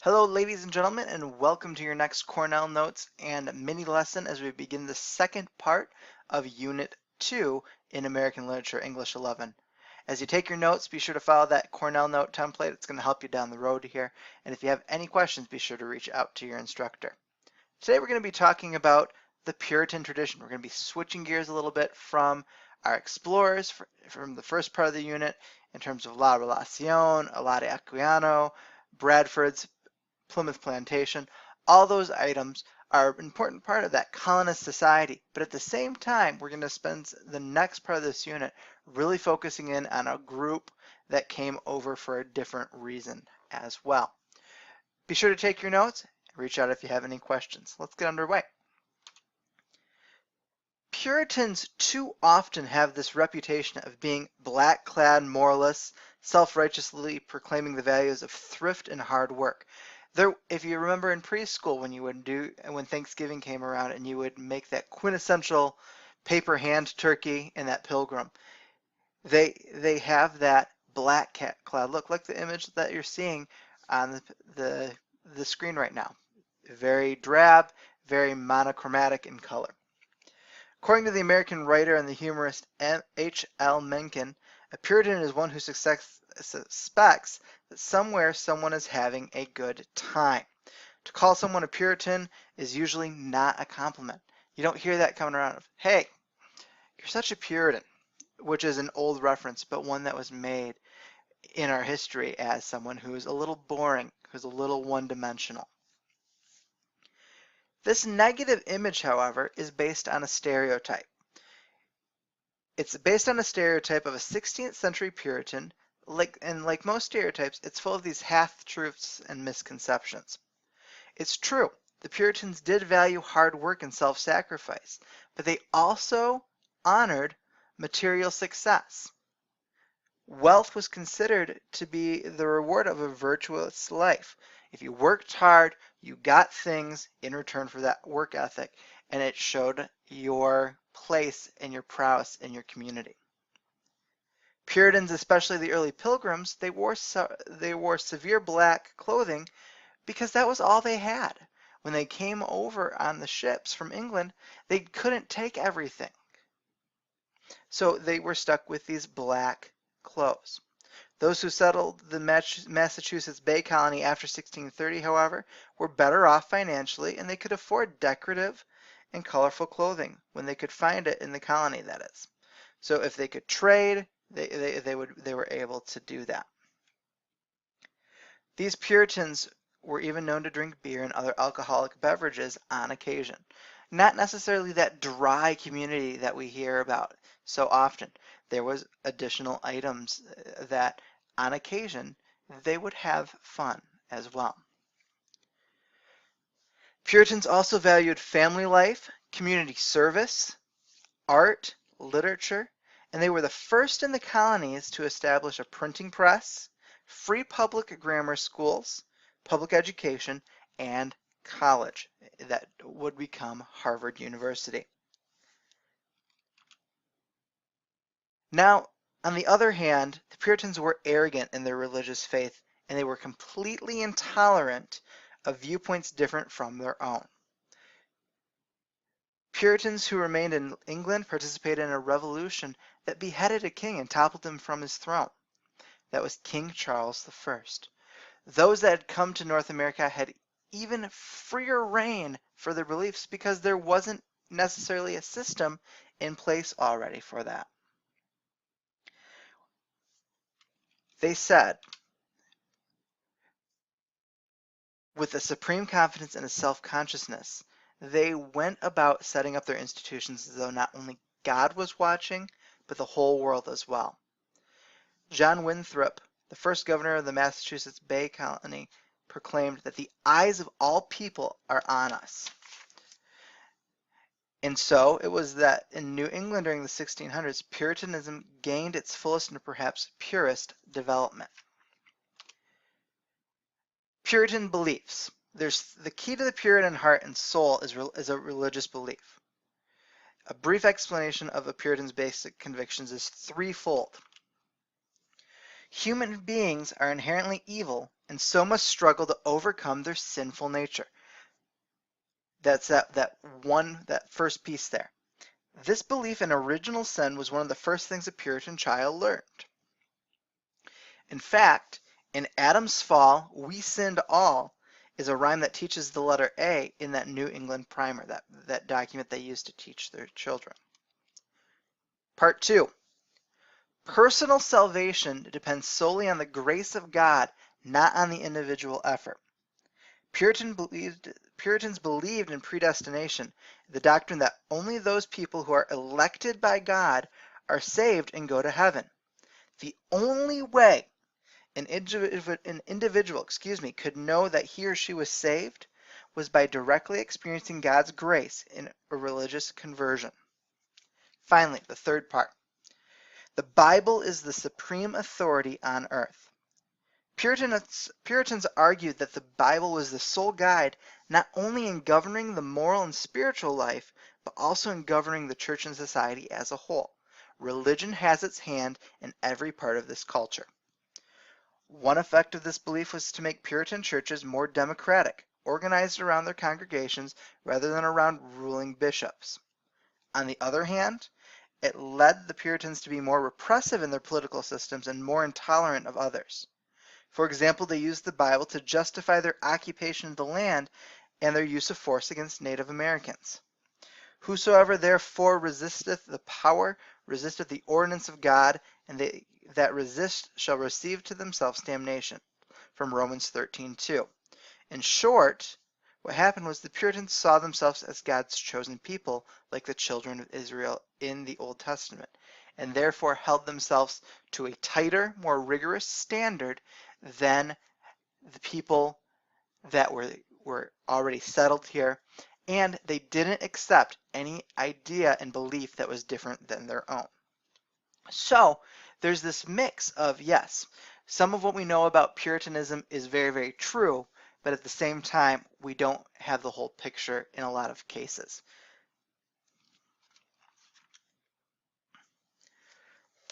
Hello, ladies and gentlemen, and welcome to your next Cornell Notes and mini lesson as we begin the second part of Unit 2 in American Literature, English 11. As you take your notes, be sure to follow that Cornell Note template. It's going to help you down the road here. And if you have any questions, be sure to reach out to your instructor. Today we're going to be talking about the Puritan tradition. We're going to be switching gears a little bit from our explorers from the first part of the unit in terms of La Relación, Alade Aquiano, Bradford's Plymouth Plantation. All those items are an important part of that colonist society. But at the same time, we're going to spend the next part of this unit really focusing in on a group that came over for a different reason as well. Be sure to take your notes and reach out if you have any questions. Let's get underway. Puritans too often have this reputation of being black-clad moralists, self-righteously proclaiming the values of thrift and hard work. If you remember in preschool when Thanksgiving came around and you would make that quintessential paper hand turkey and that pilgrim, they have that black clad look, like the image that you're seeing on the screen right now. Very drab, very monochromatic in color. According to the American writer and the humorist H.L. Mencken, a Puritan is one who suspects that somewhere someone is having a good time. To call someone a Puritan is usually not a compliment. You don't hear that coming around of, hey, you're such a Puritan, which is an old reference, but one that was made in our history as someone who is a little boring, who's a little one-dimensional. This negative image, however, is based on a stereotype. It's based on a stereotype of a 16th century Puritan, and like most stereotypes, it's full of these half-truths and misconceptions. It's true, the Puritans did value hard work and self-sacrifice, but they also honored material success. Wealth was considered to be the reward of a virtuous life. If you worked hard, you got things in return for that work ethic, and it showed your place and your prowess in your community. Puritans, especially the early Pilgrims, they wore severe black clothing because that was all they had. When they came over on the ships from England, they couldn't take everything. So they were stuck with these black clothes. Those who settled the Massachusetts Bay Colony after 1630, however, were better off financially, and they could afford decorative and colorful clothing when they could find it in the colony, that is. So if they could trade, they were able to do that. These Puritans were even known to drink beer and other alcoholic beverages on occasion. Not necessarily that dry community that we hear about so often. There was additional items that on occasion they would have fun as well. Puritans also valued family life, community service, art, literature, and they were the first in the colonies to establish a printing press, free public grammar schools, public education, and college that would become Harvard University. Now, on the other hand, the Puritans were arrogant in their religious faith, and they were completely intolerant of viewpoints different from their own. Puritans who remained in England participated in a revolution that beheaded a king and toppled him from his throne. That was King Charles I. Those that had come to North America had even freer reign for their beliefs because there wasn't necessarily a system in place already for that. They said, with a supreme confidence and a self-consciousness, they went about setting up their institutions as though not only God was watching, but the whole world as well. John Winthrop, the first governor of the Massachusetts Bay Colony, proclaimed that the eyes of all people are on us. And so it was that in New England during the 1600s, Puritanism gained its fullest and perhaps purest development. Puritan beliefs. The key to the Puritan heart and soul is a religious belief. A brief explanation of a Puritan's basic convictions is threefold. Human beings are inherently evil and so must struggle to overcome their sinful nature. That's that first piece there. This belief in original sin was one of the first things a Puritan child learned. In fact, in Adam's fall, we sinned all is a rhyme that teaches the letter A in that New England primer, that document they used to teach their children. Part 2. Personal salvation depends solely on the grace of God, not on the individual effort. Puritans believed in predestination, the doctrine that only those people who are elected by God are saved and go to heaven. The only way an individual could know that he or she was saved was by directly experiencing God's grace in a religious conversion. Finally, the third part. The Bible is the supreme authority on earth. Puritans argued that the Bible was the sole guide not only in governing the moral and spiritual life, but also in governing the church and society as a whole. Religion has its hand in every part of this culture. One effect of this belief was to make Puritan churches more democratic, organized around their congregations rather than around ruling bishops. On the other hand, it led the Puritans to be more repressive in their political systems and more intolerant of others. For example, they used the Bible to justify their occupation of the land and their use of force against Native Americans. Whosoever therefore resisteth the power, resisteth the ordinance of God, and they that resist shall receive to themselves damnation. From Romans 13:2. In short, what happened was the Puritans saw themselves as God's chosen people, like the children of Israel in the Old Testament, and therefore held themselves to a tighter, more rigorous standard than the people that were already settled here, and they didn't accept any idea and belief that was different than their own. So there's this mix of, yes, some of what we know about Puritanism is very, very true, but at the same time, we don't have the whole picture in a lot of cases.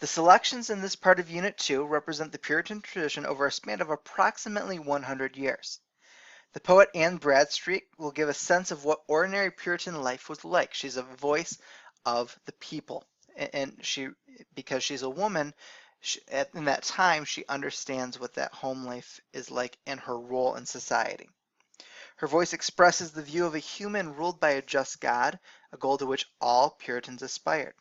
The selections in this part of Unit 2 represent the Puritan tradition over a span of approximately 100 years. The poet Anne Bradstreet will give a sense of what ordinary Puritan life was like. She's a voice of the people, and because she's a woman, in that time, she understands what that home life is like and her role in society. Her voice expresses the view of a human ruled by a just God, a goal to which all Puritans aspired.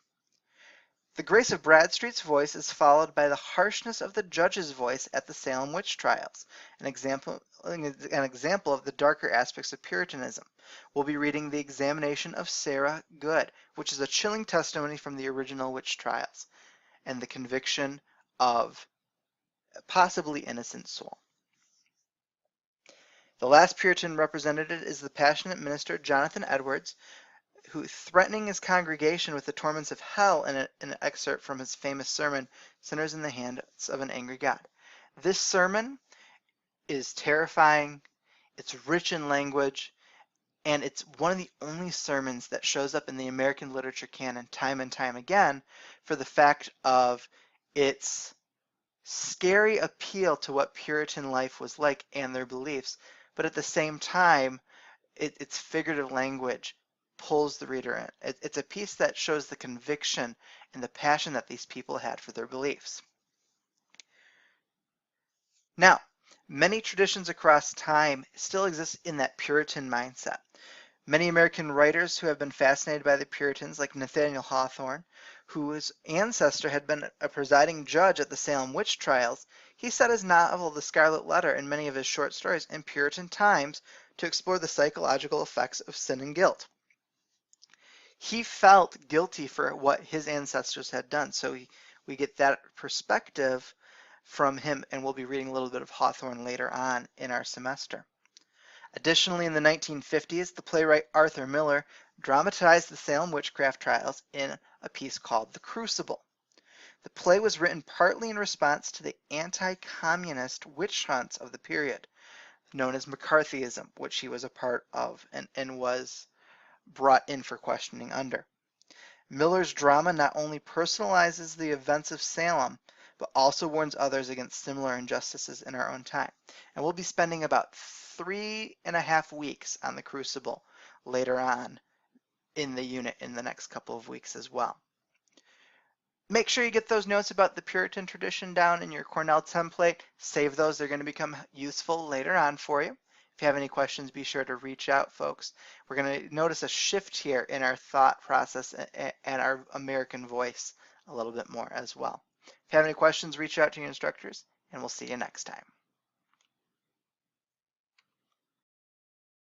The grace of Bradstreet's voice is followed by the harshness of the judge's voice at the Salem witch trials, an example of the darker aspects of Puritanism. We'll be reading the examination of Sarah Good, which is a chilling testimony from the original witch trials, and the conviction of a possibly innocent soul. The last Puritan representative is the passionate minister Jonathan Edwards, who, threatening his congregation with the torments of hell in an excerpt from his famous sermon, Sinners in the Hands of an Angry God. This sermon is terrifying, it's rich in language, and it's one of the only sermons that shows up in the American literature canon time and time again for the fact of its scary appeal to what Puritan life was like and their beliefs, but at the same time, its figurative language pulls the reader in. It's a piece that shows the conviction and the passion that these people had for their beliefs. Now, many traditions across time still exist in that Puritan mindset. Many American writers who have been fascinated by the Puritans, like Nathaniel Hawthorne, whose ancestor had been a presiding judge at the Salem witch trials, he set his novel The Scarlet Letter and many of his short stories in Puritan times to explore the psychological effects of sin and guilt. He felt guilty for what his ancestors had done, so we get that perspective from him, and we'll be reading a little bit of Hawthorne later on in our semester. Additionally, in the 1950s, the playwright Arthur Miller dramatized the Salem witchcraft trials in a piece called The Crucible. The play was written partly in response to the anti-communist witch hunts of the period, known as McCarthyism, which he was a part of and was brought in for questioning under. Miller's drama not only personalizes the events of Salem, but also warns others against similar injustices in our own time. And we'll be spending about 3.5 weeks on the Crucible later on in the unit in the next couple of weeks as well. Make sure you get those notes about the Puritan tradition down in your Cornell template. Save those, they're going to become useful later on for you. If you have any questions, be sure to reach out, folks. We're going to notice a shift here in our thought process and our American voice a little bit more as well. If you have any questions, reach out to your instructors, and we'll see you next time.